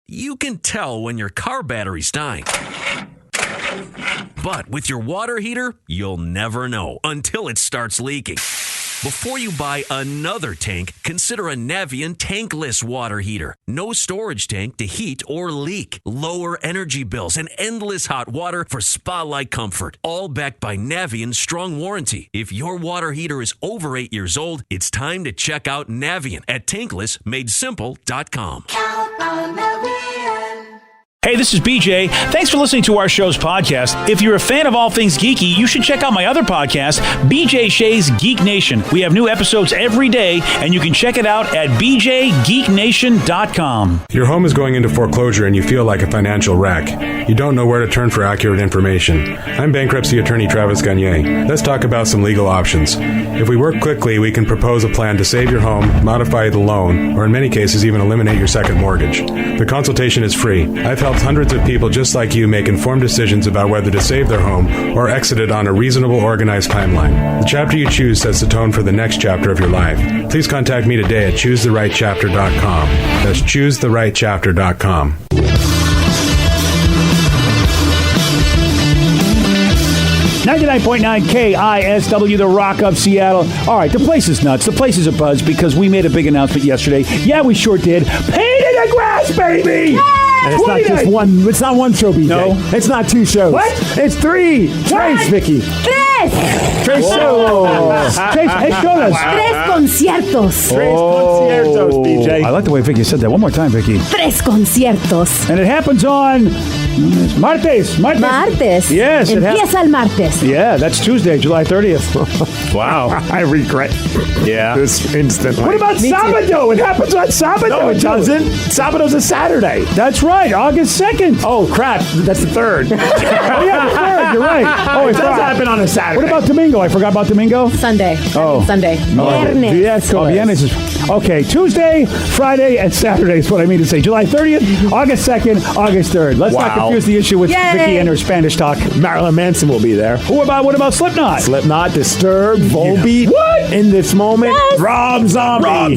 you can tell when your car battery's dying. But with your water heater, you'll never know until it starts leaking. Before you buy another tank, consider a Navien tankless water heater. No storage tank to heat or leak. Lower energy bills and endless hot water for spa-like comfort. All backed by Navien's strong warranty. If your water heater is over 8 years old, it's time to check out Navien at tanklessmadesimple.com. Count on Navien. Hey, this is BJ. Thanks for listening to our show's podcast. If you're a fan of all things geeky, you should check out my other podcast, BJ Shea's Geek Nation. We have new episodes every day, and you can check it out at bjgeeknation.com. Your home is going into foreclosure and you feel like a financial wreck. You don't know where to turn for accurate information. I'm bankruptcy attorney Travis Gagne. Let's talk about some legal options. If we work quickly, we can propose a plan to save your home, modify the loan, or in many cases even eliminate your second mortgage. The consultation is free. I've helped hundreds of people just like you make informed decisions about whether to save their home or exit it on a reasonable, organized timeline. The chapter you choose sets the tone for the next chapter of your life. Please contact me today at choosetherightchapter.com. That's choosetherightchapter.com. 99.9 KISW, the Rock of Seattle. All right, the place is nuts. The place is abuzz because we made a big announcement yesterday. Yeah, we sure did. Painted the grass, baby! And it's not just one. It's not one show, BJ. No. It's not two shows. What? It's three. Trace, Vicky. Tres Trace, hey, show us. conciertos. Tres conciertos, BJ. I like the way Vicky said that. One more time, Vicky. Tres conciertos. And it happens on Martes. Martes. Yes. Empieza el martes. Yeah, that's Tuesday, July 30th. Wow. I regret this instantly. What about Sabado? It happens on Sabado. No, it doesn't. Sabado's a Saturday. That's right, August 2nd. Oh, crap. That's the 3rd. Oh, yeah, the 3rd. You're right. Oh, it does happen on a Saturday. What about Domingo? I forgot about Domingo. Sunday. Oh. Sunday. Viernes. Viernes is... Okay, Tuesday, Friday, and Saturday is what I mean to say. July 30th, August 2nd, August 3rd. Let's not confuse the issue with Vicky and her Spanish talk. Marilyn Manson will be there. What about Slipknot? Slipknot, Disturbed, Volbeat. Yeah. What? In this moment, Yes. Rob Zombie.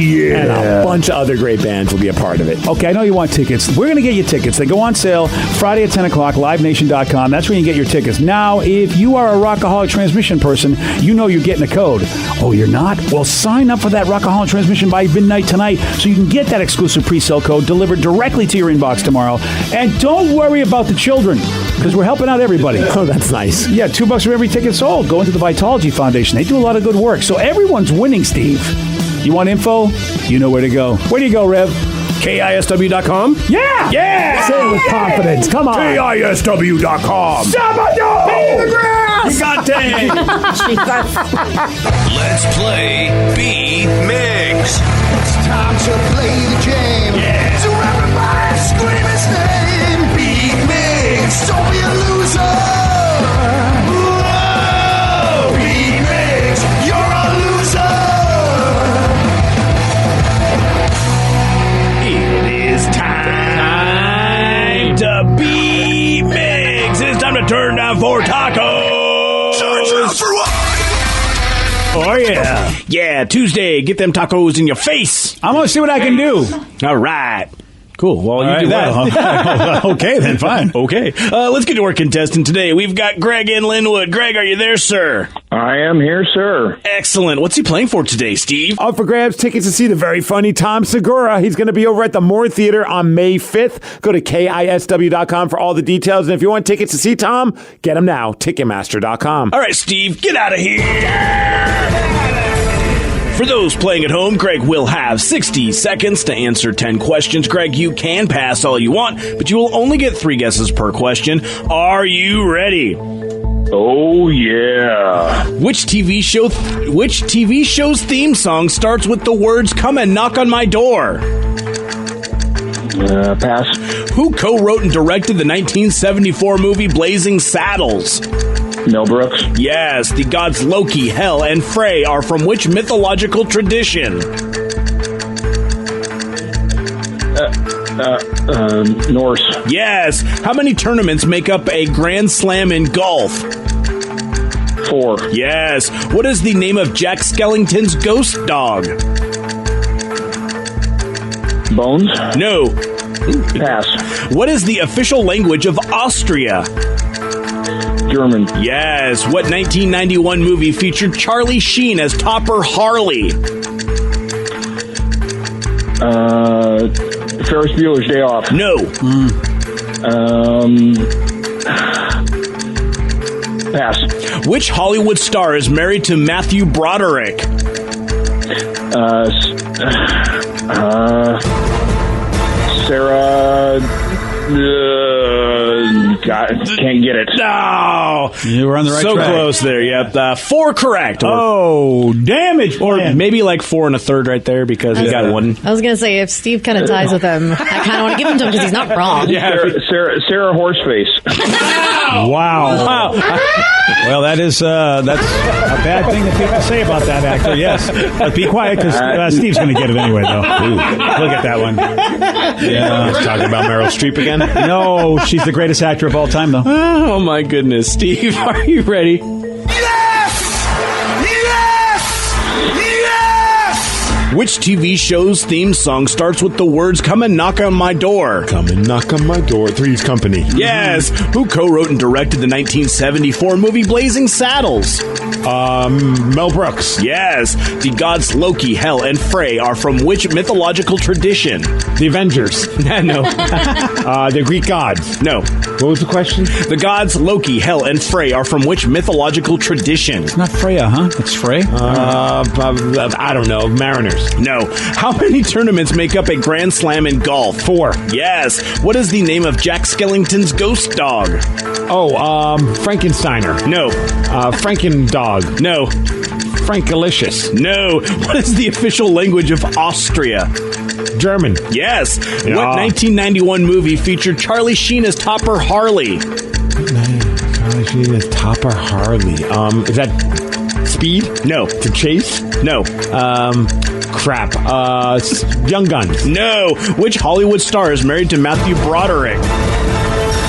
Yeah. And a bunch of other great bands will be a part of it. Okay, I know you want tickets. We're going to get you tickets. They go on sale Friday at 10 o'clock, livenation.com. That's where you get your tickets. Now, if you are a Rockaholic Transmission person, you know you're getting a code. Oh, you're not? Well, sign up for that Rockaholic Transmission by midnight tonight so you can get that exclusive pre-sale code delivered directly to your inbox tomorrow. And don't worry about the children, because we're helping out everybody. Oh, that's nice. Yeah, $2 for every ticket sold. Go into the Vitology Foundation. They do a lot of good work. So everyone's winning, Steve. You want info? You know where to go. Where do you go, Rev? KISW.com? Yeah! Yeah! Say it with confidence. Come on. KISW.com. Sabado! Pay the grass! You got dang. Let's play B-Migs. It's time to play the game. Yeah. So everybody scream his name. B-Migs. Don't be a loser. Whoa! B-Migs. You're a loser. It is time to be Migs. It's time to turn down for tacos. For what? Oh, yeah. Yeah, Tuesday. Get them tacos in your face. I'm going to see what I can do. All right. Cool. Well, you do that. Okay, then fine. Okay. Let's get to our contestant today. We've got Greg in Linwood. Greg, are you there, sir? I am here, sir. Excellent. What's he playing for today, Steve? Up for grabs, tickets to see the very funny Tom Segura. He's going to be over at the Moore Theater on May 5th. Go to KISW.com for all the details. And if you want tickets to see Tom, get them now. Ticketmaster.com. All right, Steve, get out of here. For those playing at home, Greg will have 60 seconds to answer 10 questions. Greg, you can pass all you want, but you will only get 3 guesses per question. Are you ready? Oh, yeah. Which TV show's theme song starts with the words, "Come and knock on my door"? Pass. Who co-wrote and directed the 1974 movie Blazing Saddles? Mel Brooks. Yes, the gods Loki, Hel, and Frey are from which mythological tradition? Norse. Yes. How many tournaments make up a Grand Slam in golf? 4. Yes. What is the name of Jack Skellington's ghost dog? Bones? No. Pass. What is the official language of Austria? German. Yes. What 1991 movie featured Charlie Sheen as Topper Harley? Ferris Bueller's Day Off. No. Pass. Which Hollywood star is married to Matthew Broderick? Sarah. God, can't get it. No. You were on the right so track. close there. Yep. 4 correct. Oh, damage. Or plan. maybe like 4 1/3 right there because he got one. I was going to say, if Steve kind of ties with him, I kind of want to give him to him because he's not wrong. Sarah Horseface. Wow. Well, that's a bad thing that people say about that actor, yes. But be quiet because Steve's going to get it anyway, though. Ooh, look at that one. Yeah. He's talking about Meryl Streep again? No, she's the greatest actor of all time, though. Oh, my goodness. Steve, are you ready? Which TV show's theme song starts with the words, "Come and knock on my door"? Come and knock on my door. Three's Company. Yes. Who co-wrote and directed the 1974 movie Blazing Saddles? Mel Brooks. Yes. The gods Loki, Hel, and Frey are from which mythological tradition? The Avengers. No. The Greek gods. No. What was the question? The gods Loki, Hel, and Frey are from which mythological tradition? Not Freya, huh? It's Frey? I don't know. Mariners. No. How many tournaments make up a Grand Slam in golf? 4. Yes. What is the name of Jack Skellington's ghost dog? Frankensteiner. No. Frankendog. No. Frankalicious. No. What is the official language of Austria? German. Yes. Yeah. What 1991 movie featured Charlie Sheen as Topper Harley? Charlie Sheen is Topper Harley. Is that Speed? No. To Chase? No. Crap. Young Guns. No. Which Hollywood star is married to Matthew Broderick?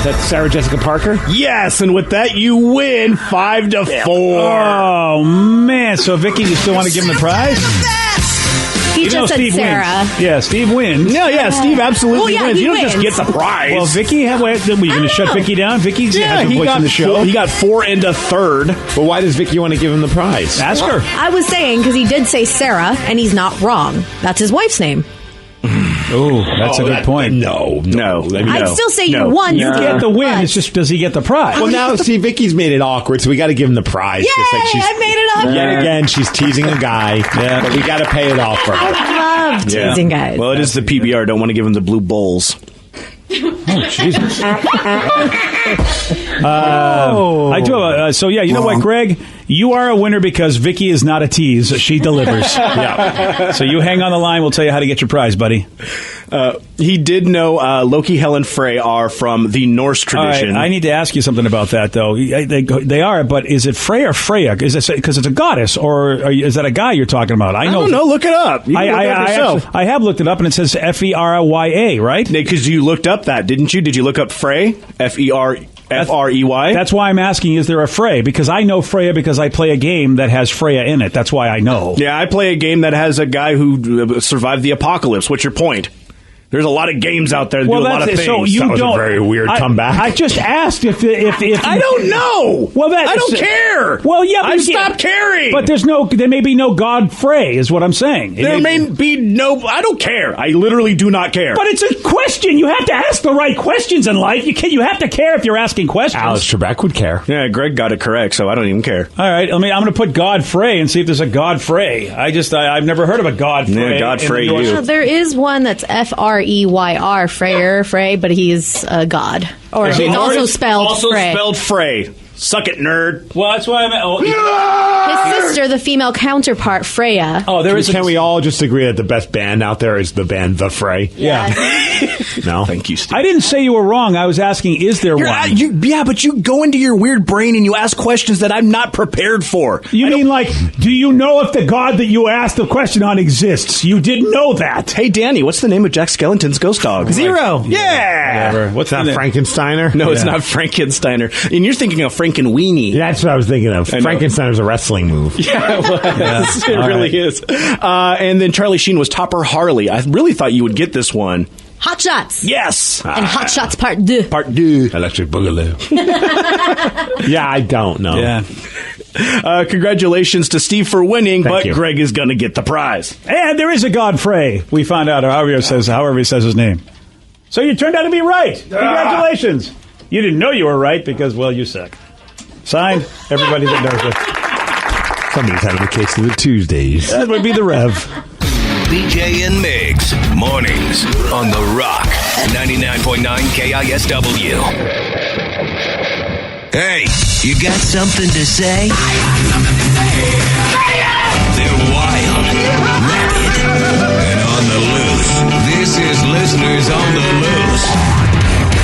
That's Sarah Jessica Parker? Yes, and with that you win 5-4. Oh, man. So, Vicky, you still want to give him the prize? He Even though just said Steve Sarah. wins. Yeah, Steve wins. No, yeah, Steve absolutely Well, yeah, wins. he You don't just wins. get the prize. Well, Vicky, were you going to shut Vicky down? Vicky has a voice in the show. He got 4 and a third. Well, why does Vicky want to give him the prize? Ask her. I was saying, because he did say Sarah, and he's not wrong. That's his wife's name. Oh, that's a good point. No. I'd still say you won. You get the win. It's just, does he get the prize? Well, now, see, Vicky's made it awkward, so we got to give him the prize. Yay! Just like I made it up. Yet again, she's teasing a guy, but we got to pay it off for her. I love teasing guys. Well, it is the PBR. Don't want to give him the blue bowls. Oh, Jesus. I do have so, yeah, you know what, Greg? You are a winner because Vicky is not a tease. She delivers. Yeah. So you hang on the line. We'll tell you how to get your prize, buddy. He did know Loki, Hel, and Frey are from the Norse tradition. All right, I need to ask you something about that, though. They are, but is it Frey or Freya? Is it because it's a goddess, or is that a guy you're talking about? I don't know. Look it up. You can look it up yourself. I have looked it up, and it says Ferya, right? Because you looked up that, didn't you? Did you look up Frey? Frey? That's why I'm asking, is there a Frey? Because I know Freya because I play a game that has Freya in it. That's why I know. Yeah, I play a game that has a guy who survived the apocalypse. What's your point? There's a lot of games out there that do a lot of things. So you that was don't, a very weird comeback. I just asked if I don't know. Well, I don't care. Well, yeah, I stopped caring. But there may be no God Frey, is what I'm saying. There may be no. I don't care. I literally do not care. But it's a question. You have to ask the right questions in life. You have to care if you're asking questions. Alice Trebek would care. Yeah, Greg got it correct, so I don't even care. All right, I'm going to put God Frey and see if there's a God Frey. I've never heard of a God Frey. Yeah, God Frey. There is one that's Freyr. Frey, but he's a god. Or it's also spelled Frey. Spelled Frey. Suck it, nerd. Well, that's why His sister, the female counterpart, Freya. Oh, there is. Can we all just agree that the best band out there is the band The Fray? Yeah. No. Thank you, Steve. I didn't say you were wrong. I was asking, is there one? But you go into your weird brain and you ask questions that I'm not prepared for. You mean like, do you know if the God that you asked the question on exists? You didn't know that. Hey, Danny, what's the name of Jack Skellington's ghost dog? Zero. Yeah. Whatever. What's that, Frankensteiner? No, it's not Frankensteiner. And you're thinking of Frankenweenie. That's what I was thinking of. Frankensteiner's a wrestling move. Yeah, it was. It really is. And then Charlie Sheen was Topper Harley. I really thought you would get this one. Hot Shots. Yes. And Hot Shots Part 2. Part 2. Electric Boogaloo. Yeah, I don't know. Yeah. Congratulations to Steve for winning, Thank but you. Greg is going to get the prize. And there is a Godfrey. We found out, however he says his name. So you turned out to be right. Congratulations. You didn't know you were right because, well, you suck. Signed, everybody that knows it. Somebody's having a case of the Tuesdays. That would be the Rev. BJ and Migs, mornings on The Rock, 99.9 KISW. Hey, you got something to say? They're wild, rabid, and on the loose. This is Listeners on the Loose.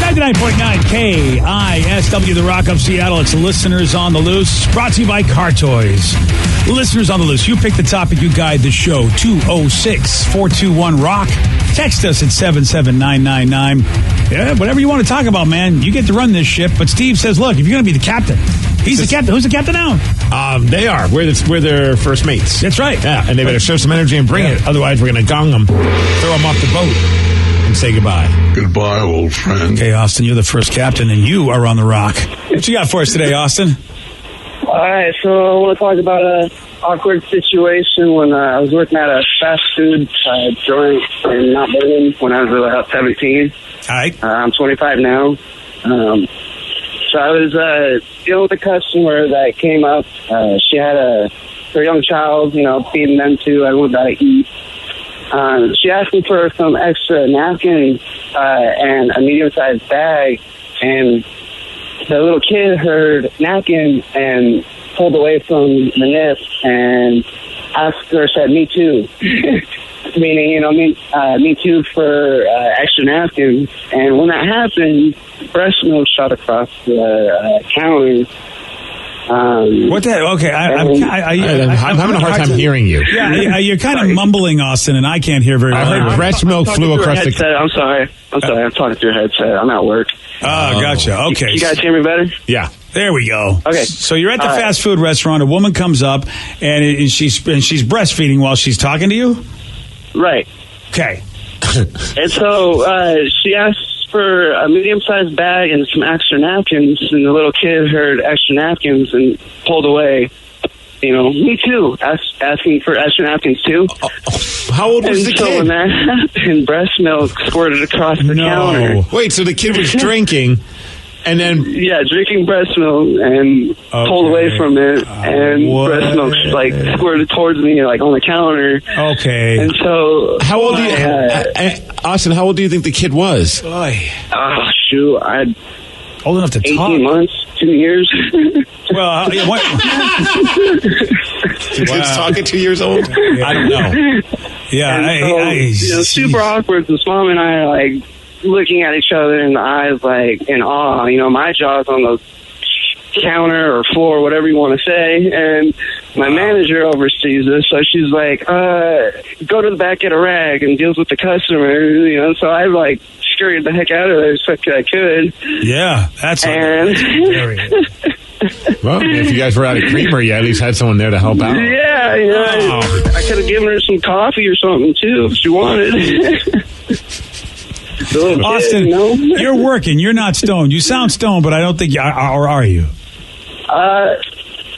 99.9 KISW, The Rock of Seattle. It's Listeners on the Loose. Brought to you by Car Toys. Listeners on the Loose. You pick the topic, you guide the show. 206-421-ROCK. Text us at 77999. Yeah, whatever you want to talk about, man. You get to run this ship. But Steve says, look, if you're going to be the captain, he's the captain. Who's the captain now? They are. We're their first mates. That's right. Yeah, and they better show some energy and bring it. Otherwise, we're going to gong them, throw them off the boat, and say goodbye. Goodbye, old friend. Okay, Austin, you're the first captain, and you are on the Rock. What you got for us today, Austin? All right, so I want to talk about an awkward situation when I was working at a fast food joint in Mount Vernon when I was about 17. All right. I'm 25 now. So I was dealing with a customer that came up. She had her young child, feeding them to. Everyone got to eat. She asked me for some extra napkins and a medium-sized bag, and the little kid heard napkin and pulled away from the nip and asked her, said, "Me too," meaning, me too for extra napkins. And when that happened, breast milk shot across the counter. What the hell? Okay, I'm having a hard time hearing you. Yeah, you're kind of mumbling, Austin, and I can't hear very well. I heard breast milk flew across the... I'm sorry. I'm talking through a headset. I'm at work. Oh, gotcha. Okay. You guys hear me better? Yeah. There we go. Okay. So you're at the fast food restaurant. A woman comes up, and she's breastfeeding while she's talking to you? Right. Okay. And so she asked for a medium-sized bag and some extra napkins, and the little kid heard extra napkins and pulled away. Me too, asking for extra napkins too. How old was the kid? kid? When that happened, breast milk squirted across the counter. Wait, so the kid was drinking, and then... Yeah, drinking breast milk and pulled away from it, and breast milk squirted towards me on the counter. Okay. And so... How old do you... Austin, how old do you think the kid was? Oh, shoot, old enough to 18 talk. 18 months, 2 years. Well, what? Kids talking 2 years old? Yeah. I don't know. Yeah, super awkward. This mom and I are looking at each other in the eyes, in awe. My jaw's on the counter or floor, whatever you want to say, and my manager oversees this, so she's like, go to the back, get a rag, and deals with the customer, so I scurried the heck out of there as quick as I could. Yeah, that's well, if you guys were out of creamer, you at least had someone there to help out. Yeah, I could have given her some coffee or something too if she wanted. Austin, you're working. You're not stoned. You sound stoned, but I don't think you are. Or are you?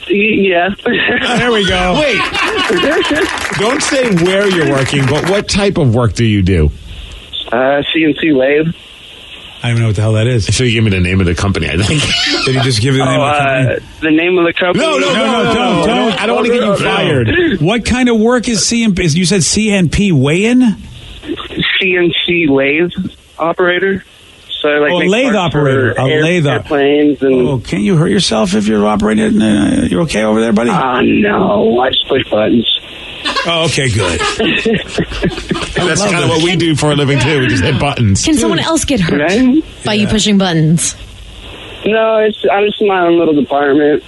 Yeah. There we go. Wait. Don't say where you're working, but what type of work do you do? CNC lathe. I don't know what the hell that is. So you give me the name of the company, I think. Did he just give you the name of the company? The name of the company? No, don't. I don't want to get you fired. What kind of work is CNP? You said CNP weigh-in? CNC lathe operator. So make lathe parts operator. for A lathe airplanes and... can't you hurt yourself if you're operating? You're okay over there, buddy? No. I just push buttons. Oh, okay, good. That's kind of what we do for a living, too. We just hit buttons. Can someone else get hurt Right? by you pushing buttons? No, I'm just in my own little department.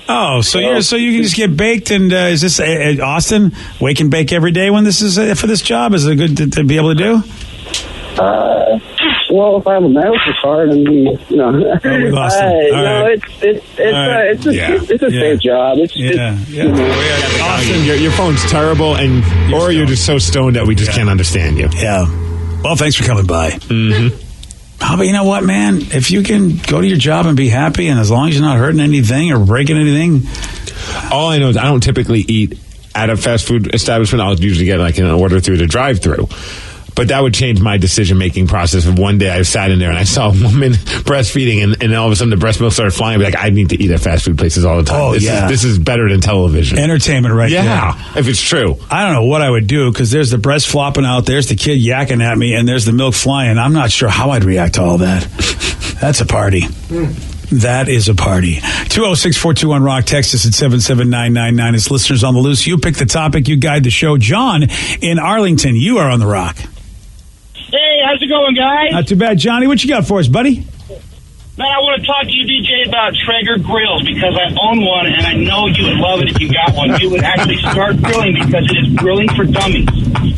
Oh, so you can just get baked, and is this Austin? Wake and bake every day when this is for this job? Is it good to be able to do? Well, if I have a medical card, I mean, we lost him. All right. It's a safe job. It's Austin, your phone's terrible, or you're just so stoned that we just can't understand you. Yeah. Well, thanks for coming by. Mm-hmm. Oh, but you know what, man? If you can go to your job and be happy, and as long as you're not hurting anything or breaking anything. All I know is I don't typically eat at a fast food establishment. I'll usually get like an order through the drive-through. But that would change my decision-making process. If one day I sat in there and I saw a woman breastfeeding, and all of a sudden the breast milk started flying, I'd be like, I need to eat at fast food places all the time. Oh, This is better than television. Entertainment there. If it's true. I don't know what I would do, because there's the breast flopping out, there's the kid yakking at me, and there's the milk flying. I'm not sure how I'd react to all that. That's a party. That is a party. 206-421-ROCK. Text us at 77999. It's listeners on the loose. You pick the topic. You guide the show. John in Arlington, you are on the Rock. Hey, how's it going, guys? Not too bad. Johnny, what you got for us, buddy? Man, I want to talk to you, DJ, about Traeger grills, because I own one, and I know you would love it if you got one. You would actually start grilling, because it is grilling for dummies.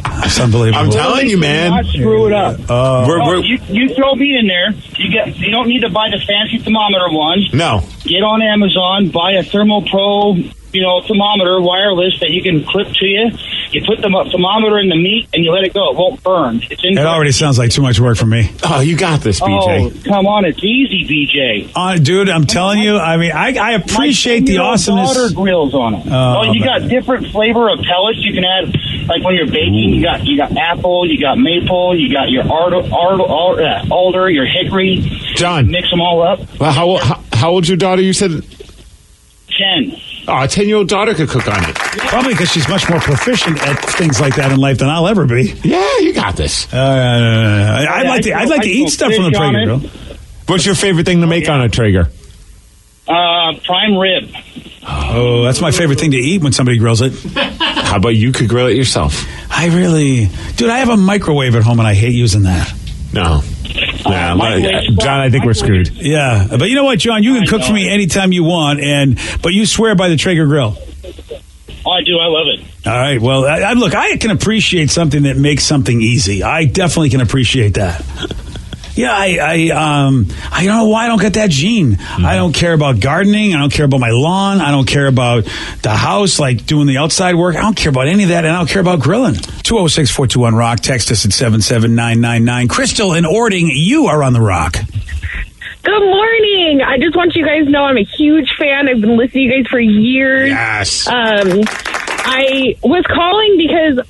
That's unbelievable. I'm telling you, man. Not screw it up. You throw me in there. You don't need to buy the fancy thermometer one. No. Get on Amazon, buy a Thermo Pro, thermometer, wireless, that you can clip to you. You put the thermometer in the meat, and you let it go. It won't burn. It already sounds like too much work for me. Oh, you got this, BJ. Oh, come on. It's easy, BJ. Dude, I'm telling you, I mean, I appreciate the awesomeness. Butter grills on it. You got different flavor of pellets you can add. Like when you're baking, you got apple, you got maple, you got your alder, your hickory. John. Mix them all up. Well, how old's your daughter? You said 10. Oh, a 10-year-old daughter could cook on it. Probably because she's much more proficient at things like that in life than I'll ever be. Yeah, you got this. I'd like to eat stuff from the Traeger grill. What's your favorite thing to make on a Traeger? Prime rib. Oh, that's my favorite thing to eat when somebody grills it. How about you could grill it yourself? I have a microwave at home, and I hate using that. No. John, I think we're screwed. Yeah, but you know what, John? You can cook for me anytime you want, but you swear by the Traeger grill. Oh, I do. I love it. All right. Well, look, I can appreciate something that makes something easy. I definitely can appreciate that. Yeah, I don't know why I don't get that gene. Mm-hmm. I don't care about gardening. I don't care about my lawn. I don't care about the house, like doing the outside work. I don't care about any of that, and I don't care about grilling. 206-421-ROCK. Text us at 77999. Crystal in Ording, you are on the Rock. Good morning. I just want you guys to know I'm a huge fan. I've been listening to you guys for years. Yes. I was calling because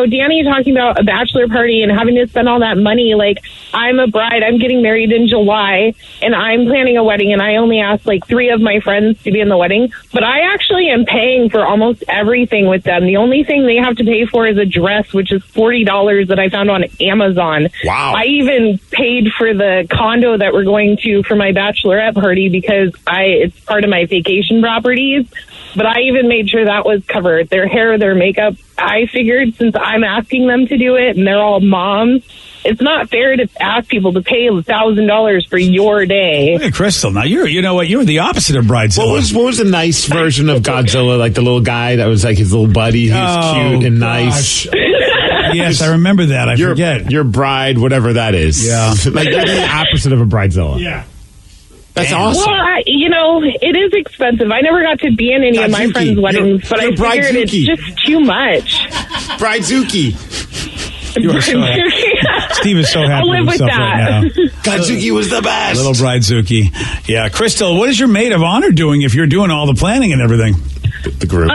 Danny talking about a bachelor party and having to spend all that money. Like, I'm a bride. I'm getting married in July, and I'm planning a wedding, and I only asked like 3 of my friends to be in the wedding. But I actually am paying for almost everything with them. The only thing they have to pay for is a dress, which is $40 that I found on Amazon. Wow. I even paid for the condo that we're going to for my bachelorette party because it's part of my vacation properties. But I even made sure that was covered. Their hair, their makeup. I figured since I'm asking them to do it and they're all moms, it's not fair to ask people to pay $1,000 for your day. Hey, Crystal, now you're the opposite of Bridezilla. What was the nice version of Godzilla? Like the little guy that was like his little buddy. He was cute and nice. Yes, I remember that. I forget. Your bride, whatever that is. Yeah. Like you're the opposite of a Bridezilla. Yeah. That's awesome. Well, it is expensive. I never got to be in any of my friends' weddings, but I figured it's just too much. Bridezuki. You are so happy. Steve is so happy I'll live with himself right now. Godzuki was the best. Little Bridezuki. Yeah. Crystal, what is your maid of honor doing if you're doing all the planning and everything? The group.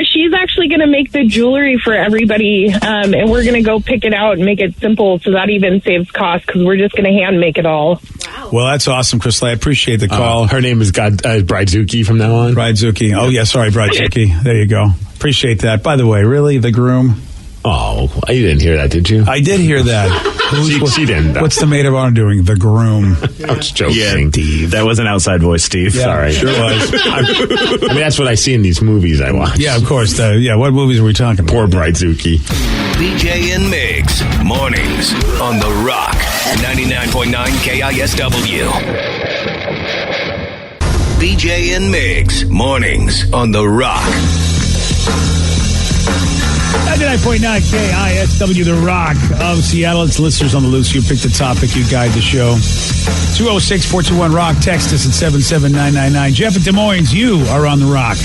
She's actually going to make the jewelry for everybody, and we're going to go pick it out and make it simple, so that even saves cost because we're just going to hand make it all. Wow. Well, that's awesome, Crystal. I appreciate the call. Her name is Bridezuki from now on. Bridezuki. Oh, yeah, sorry, Bridezuki. There you go. Appreciate that. By the way, really, the groom? Oh, you didn't hear that, did you? I did hear that. She didn't. What's the maid of honor doing? The groom. I was joking. Yeah, Steve. That was an outside voice, Steve. Yeah, Sorry. sure was. I mean, that's what I see in these movies I watch. Yeah, of course. What movies are we talking about? Poor Bride Zuki. BJ and Migs, mornings on The Rock, 99.9 KISW. BJ and Migs, mornings on The Rock. 99.9 KISW, The Rock of Seattle. It's listeners on the loose. You pick the topic, you guide the show. 206-421-ROCK. Text us at 77999. Jeff at Des Moines, you are on The Rock.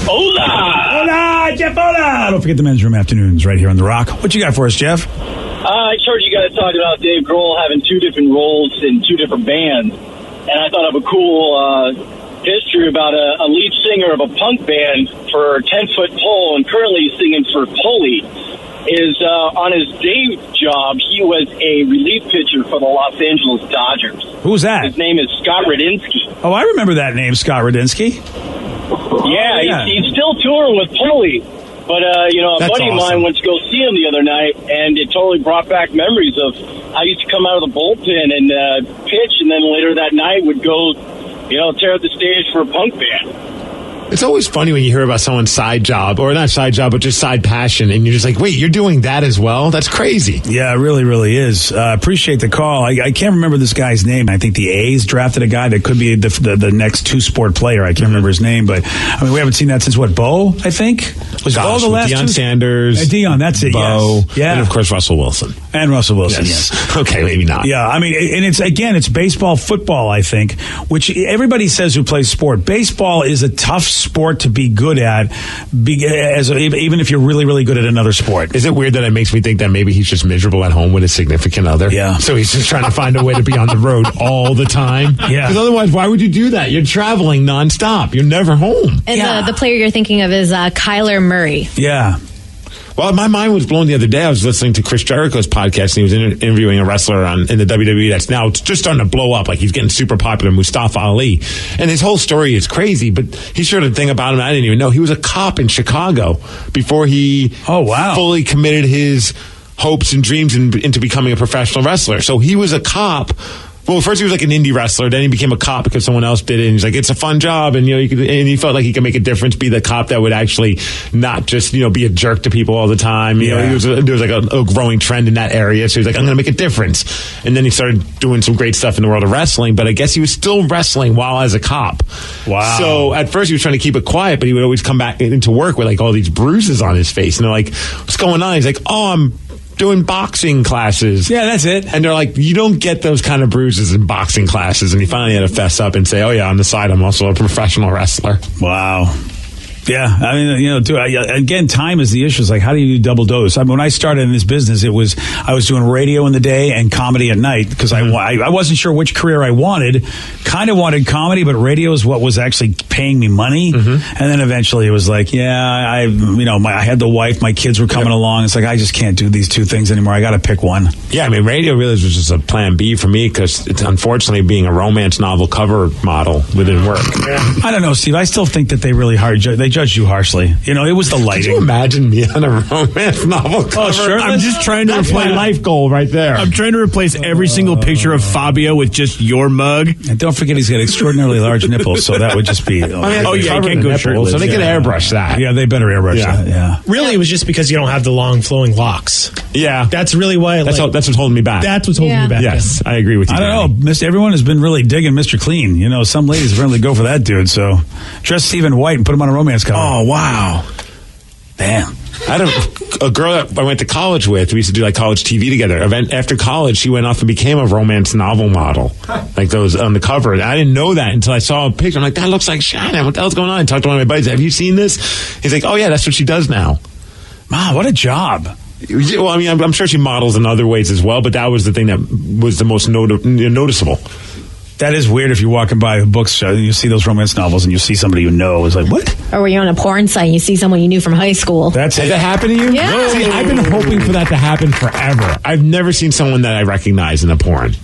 Hola! Hola, Jeff, hola! Don't forget the men's room afternoons right here on The Rock. What you got for us, Jeff? I heard you guys talking about Dave Grohl having two different roles in two different bands, and I thought of a cool history about a lead singer of a punk band for 10-Foot Pole, and currently singing for Pulley. Is on his day job, he was a relief pitcher for the Los Angeles Dodgers. Who's that? His name is Scott Radinsky. Oh, I remember that name, Scott Radinsky. Yeah, he's still touring with Pulley. But, a That's buddy of mine went to go see him the other night, and it totally brought back memories of I used to come out of the bullpen and pitch, and then later that night would go, tear up the stage for a punk band. It's always funny when you hear about someone's side job, or not side job, but just side passion, and you're just like, wait, you're doing that as well? That's crazy. Yeah, it really, really is. Appreciate the call. I can't remember this guy's name. I think the A's drafted a guy that could be the next two-sport player. I can't remember his name, but I mean, we haven't seen that since, Bo, I think? Was Bo the last Deion Sanders. Deion, that's it, Bo, yes. Yeah. and of course Russell Wilson. And Russell Wilson, yes. Okay, maybe not. Yeah, I mean, and it's baseball, football, I think, which everybody says who plays sport. Baseball is a tough sport to be good at, even if you're really, really good at another sport. Is it weird that it makes me think that maybe he's just miserable at home with his significant other? Yeah. So he's just trying to find a way to be on the road all the time? Yeah. Because otherwise, why would you do that? You're traveling nonstop. You're never home. And the player you're thinking of is Kyler Murray. Yeah. Well, my mind was blown the other day. I was listening to Chris Jericho's podcast, and he was interviewing a wrestler in the WWE that's now just starting to blow up. Like, he's getting super popular, Mustafa Ali. And his whole story is crazy, but he shared a thing about him I didn't even know. He was a cop in Chicago before he fully committed his hopes and dreams into becoming a professional wrestler. So he was a cop. Well, first he was like an indie wrestler, then he became a cop because someone else did it, and he's like, it's a fun job, and and he felt like he could make a difference, be the cop that would actually not just be a jerk to people all the time. There was like a growing trend in that area, so he's like, I'm going to make a difference. And then he started doing some great stuff in the world of wrestling, but I guess he was still wrestling while as a cop. Wow. So at first he was trying to keep it quiet, but he would always come back into work with like all these bruises on his face, and they're like, what's going on? He's like, I'm doing boxing classes. Yeah, that's it. And they're like, you don't get those kind of bruises in boxing classes. And he finally had to fess up and say, oh yeah, on the side, I'm also a professional wrestler. Wow. Yeah, I mean, again, time is the issue. It's like, how do you do double dose? I mean, when I started in this business, I was doing radio in the day and comedy at night because I wasn't sure which career I wanted. Kind of wanted comedy, but radio is what was actually paying me money. And then eventually it was like, I had the wife, my kids were coming along. It's like, I just can't do these two things anymore. I got to pick one. Yeah, I mean, radio really was just a plan B for me because it's unfortunately being a romance novel cover model didn't work. I don't know, Steve. I still think that they really judged you harshly. It was the lighting. Could you imagine me on a romance novel cover? Oh, sure. I'm just trying to That's my life goal right there. I'm trying to replace every single picture of Fabio with just your mug. And don't forget, he's got extraordinarily large nipples, so that would just be... you can't go shirtless. So they can airbrush that. Yeah, they better airbrush that, yeah. Really, it was just because you don't have the long flowing locks. Yeah. That's really why... That's what's holding me back. That's what's holding me back. Yes, I agree with you. I don't know. Everyone has been really digging Mr. Clean. Some ladies really go for that dude, so dress Stephen White and put him on a romance cover. Oh, wow. Damn. I had a girl that I went to college with. We used to do like college TV together. After college, she went off and became a romance novel model, like those on the cover. And I didn't know that until I saw a picture. I'm like, that looks like Shannon. What the hell's going on? I talked to one of my buddies. Have you seen this? He's like, oh yeah, that's what she does now. Wow, what a job. Well, I mean, I'm sure she models in other ways as well, but that was the thing that was the most noticeable. That is weird if you're walking by a bookstore and you see those romance novels and you see somebody you know. It's like, what? Or when you're on a porn site and you see someone you knew from high school. Has that happened to you? Yeah. See, I've been hoping for that to happen forever. I've never seen someone that I recognize in a porn.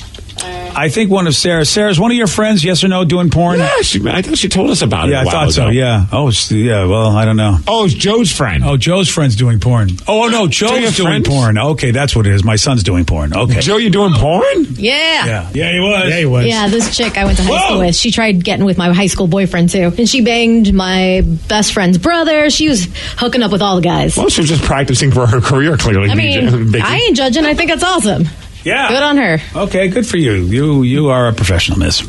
I think one of Sarah's one of your friends, yes or no, doing porn? Yeah, I think she told us about it. Yeah, I thought so. Yeah. Oh, yeah. Well, I don't know. Oh, it's Joe's friend. Oh, Joe's friend's doing porn. Oh, no, Joe's doing porn. Okay, that's what it is. My son's doing porn. Okay. Joe, you doing porn? Yeah. Yeah, he was. Yeah, this chick I went to high school with, she tried getting with my high school boyfriend, too. And she banged my best friend's brother. She was hooking up with all the guys. Well, she was just practicing for her career, clearly. I mean, I ain't judging. I think it's awesome. Yeah. Good on her. Okay, good for you. You are a professional, miss.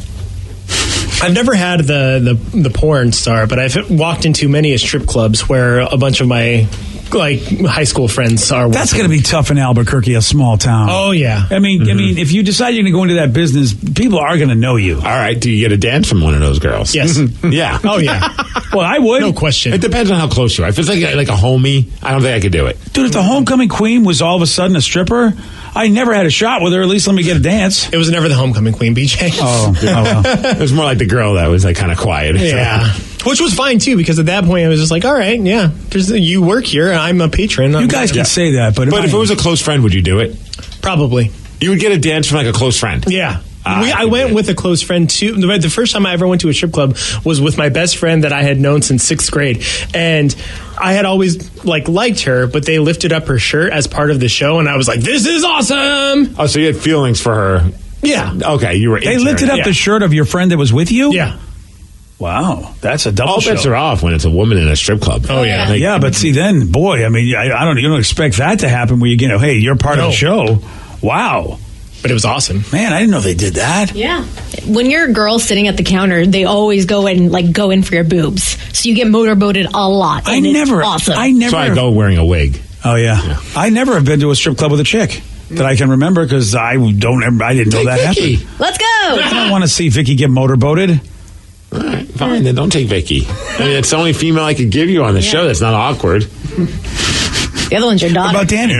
I've never had the porn star, but I've walked into many strip clubs where a bunch of my high school friends are. That's going to be tough in Albuquerque, a small town. Oh yeah. I mean, if you decide you're going to go into that business, people are going to know you. All right. Do you get a dance from one of those girls? Yes. Yeah. Oh yeah. Well, I would. No question. It depends on how close you are. If it's like a homie, I don't think I could do it. Dude, if the homecoming queen was all of a sudden a stripper, I never had a shot with her. At least let me get a dance. It was never the homecoming queen, BJ. Oh well. It was more like the girl that was kind of quiet. Yeah. Which was fine too, because at that point I was just like, all right, yeah, you work here, and I'm a patron. You guys can say that, but if it was a close friend, would you do it? Probably. You would get a dance from a close friend. Yeah. I went with a close friend too. The first time I ever went to a strip club was with my best friend that I had known since 6th grade, and I had always liked her, but they lifted up her shirt as part of the show, and I was like, "This is awesome!" Oh, so you had feelings for her? Yeah. Okay, you were. They lifted up the shirt of your friend that was with you? Yeah. Wow, that's a double All show. bets are off when it's a woman in a strip club. Oh yeah, yeah, but see, then, boy, I mean, I don't. You don't expect that to happen where hey, you're part of the show. Wow. But it was awesome. Man, I didn't know they did that. Yeah. When you're a girl sitting at the counter, they always go in for your boobs. So you get motorboated a lot. And it's awesome. So I go wearing a wig. Oh, yeah. I never have been to a strip club with a chick that I can remember because I didn't know that happened. Let's go. I don't want to see Vicky get motorboated. All right, fine. Then don't take Vicky. I mean, it's the only female I could give you on the show that's not awkward. The other one's your daughter. What about Danny?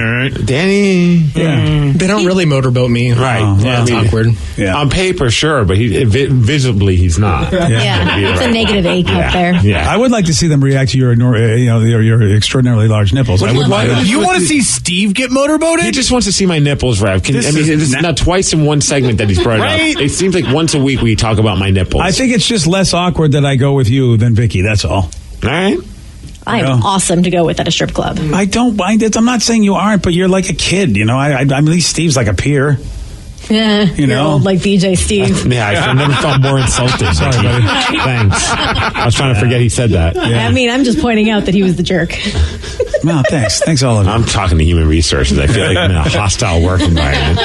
Danny. Yeah. They don't really motorboat me. Right. Yeah, it's awkward. Yeah. On paper, sure, but visibly he's not. Yeah. It's a negative A cup there. Yeah. I would like to see them react to your extraordinarily large nipples. You want to see Steve get motorboated? He just wants to see my nipples, Rev. This is not twice in one segment that he's brought Right? up. It seems like once a week we talk about my nipples. I think it's just less awkward that I go with you than Vicky. That's all. All right. I'm awesome to go with at a strip club. I don't mind it. I'm not saying you aren't, but you're like a kid. At least Steve's like a peer. Yeah, you're old like BJ Steve. I've never felt more insulted. Sorry, buddy. Thanks. I was trying to forget he said that. Yeah. I mean, I'm just pointing out that he was the jerk. No, thanks. Thanks, all of you. I'm talking to human resources. I feel like I'm in a hostile work environment.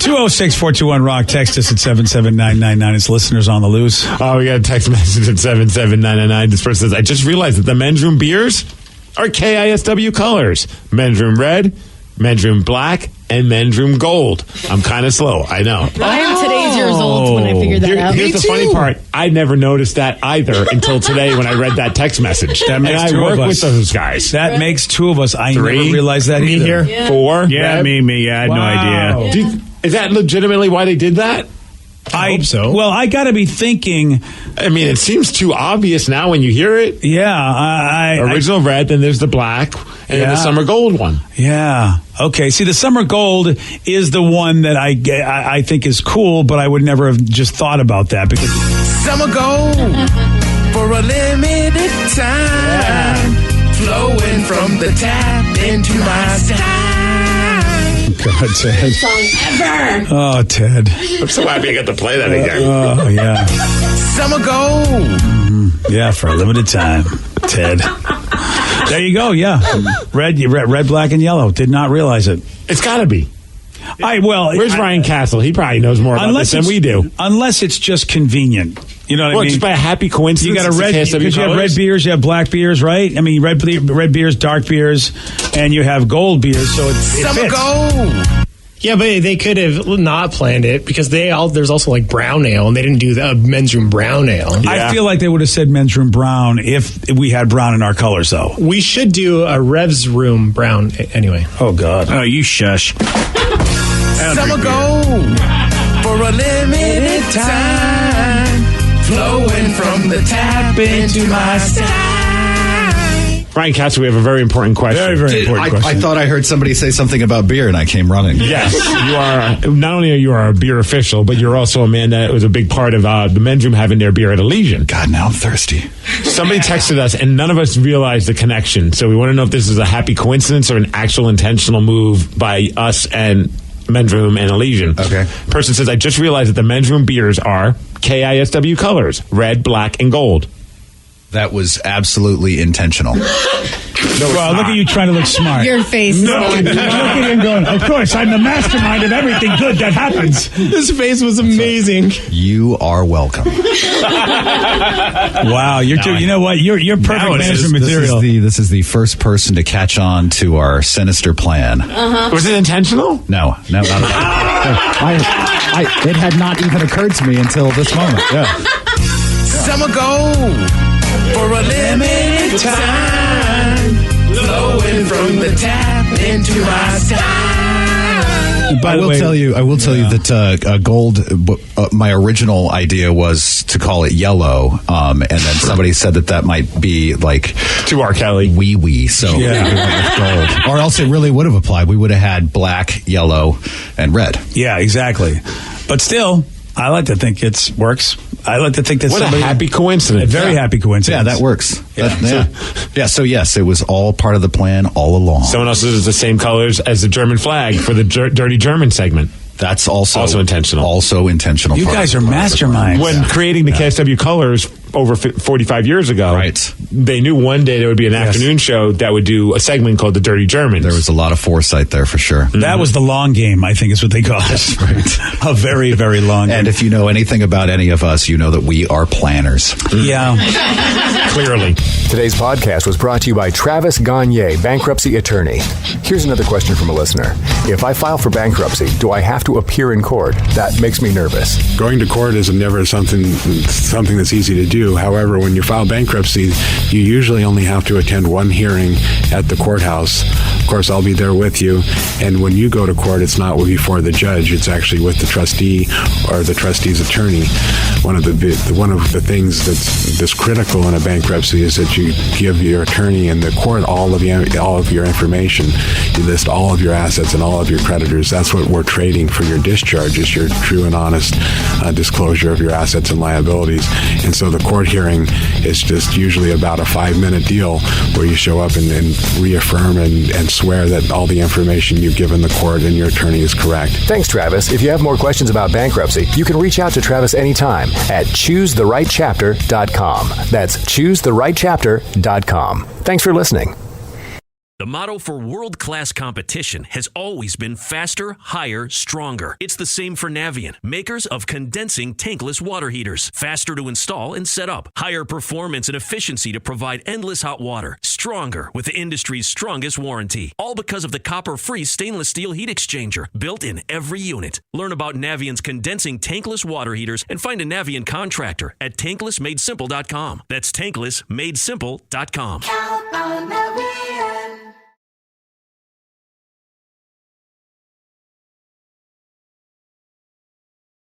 206-421-ROCK. Text us at 77999. It's listeners on the loose. Oh, we got a text message at 77999. This person says, I just realized that the men's room beers are KISW colors. Men's room red, men's room black, and men's room gold. I'm kind of slow. I know. I am today's years old when I figured that out. Here's the funny part. I never noticed that either until today when I read that text message. That makes and I two work of us. with those guys. That makes two of us. I Three. never realized that Me either. here. Yeah. Four. Yeah, Reb? me. Yeah, I had no Wow. idea. Is that legitimately why they did that? I hope so. Well, I got to be thinking. I mean, it seems too obvious now when you hear it. Yeah, Original red, then there's the black, and then the summer gold one. Yeah. Okay. See, the summer gold is the one that I think is cool, but I would never have just thought about that because Summer gold for a limited time, flowing from the tap into my time. God, Ted. Song ever. Oh, Ted. I'm so happy I got to play that again. Oh, yeah. Summer gold. Yeah, for a limited time, Ted. There you go. Yeah, red, black, and yellow. Did not realize it. It's got to be. Where's Ryan Castle? He probably knows more about this than we do. Unless it's just convenient. You know what I mean? Just by a happy coincidence. You got a red because you have red beers, you have black beers, right? I mean, red beers, dark beers, and you have gold beers. So it Summer fits. gold. Yeah, but they could have not planned it because there's also like brown ale, and they didn't do the men's room brown ale. I feel like they would have said men's room brown if we had brown in our colors, though. We should do a Rev's room brown anyway. Oh, God. Oh, you shush. Summer gold for a limited time, flowing from the tap into my style. Ryan Castle, we have a very important question. Very, very important question. I thought I heard somebody say something about beer, and I came running. Yes, you are. Not only are you a beer official, but you're also a man that was a big part of the men's room having their beer at Elysian. God, now I'm thirsty. Somebody texted us, and none of us realized the connection. So we want to know if this is a happy coincidence or an actual intentional move by us and men's room and Elysian. Okay. Person says, I just realized that the men's room beers are KISW colors, red, black, and gold. That was absolutely intentional. Well, look at you trying to look smart. Your face. Look at him going, of course, I'm the mastermind of everything good that happens. His face was amazing. You are welcome. Wow, you know what? You're perfect management material. This is the first person to catch on to our sinister plan. Was it intentional? No, not at all. It had not even occurred to me until this moment. Yeah. Summer gold for a limited time, flowing from the tap into my style. I will tell you that gold. My original idea was to call it yellow, and then somebody said that might be like to R. Kelly wee. So we went with gold, or else it really would have applied. We would have had black, yellow, and red. Yeah, exactly. But still, I like to think it works. I like to think that what a happy coincidence. A very happy coincidence. Yeah, that works. Yeah. So yes, it was all part of the plan all along. Someone else is the same colors as the German flag for the Dirty German segment. That's also intentional. Also intentional. You guys are masterminds. When creating the KSW colors over 45 years ago, right? They knew one day there would be an afternoon show that would do a segment called the Dirty Germans. There was a lot of foresight there for sure. That was the long game, I think is what they call it. That's right. A very, very long game. And if you know anything about any of us, you know that we are planners. Yeah. Clearly. Today's podcast was brought to you by Travis Gagne, bankruptcy attorney. Here's another question from a listener. If I file for bankruptcy, do I have to appear in court? That makes me nervous. Going to court is never something that's easy to do. However, when you file bankruptcy, you usually only have to attend one hearing at the courthouse. Of course, I'll be there with you. And when you go to court, it's not before the judge. It's actually with the trustee or the trustee's attorney. One of the things that's critical in a bankruptcy is that you give your attorney and the court all of your information. You list all of your assets and all of your creditors. That's what we're trading for your discharge, is your true and honest disclosure of your assets and liabilities. And so the court hearing is just usually about a 5-minute deal where you show up and reaffirm and swear that all the information you've given the court and your attorney is correct. Thanks, Travis. If you have more questions about bankruptcy, you can reach out to Travis anytime at choosetherightchapter.com. That's choosetherightchapter.com. Thanks for listening. The motto for world-class competition has always been faster, higher, stronger. It's the same for Navien, makers of condensing tankless water heaters. Faster to install and set up. Higher performance and efficiency to provide endless hot water. Stronger with the industry's strongest warranty. All because of the copper-free stainless steel heat exchanger built in every unit. Learn about Navien's condensing tankless water heaters and find a Navien contractor at tanklessmadesimple.com. That's tanklessmadesimple.com. Count on Navien.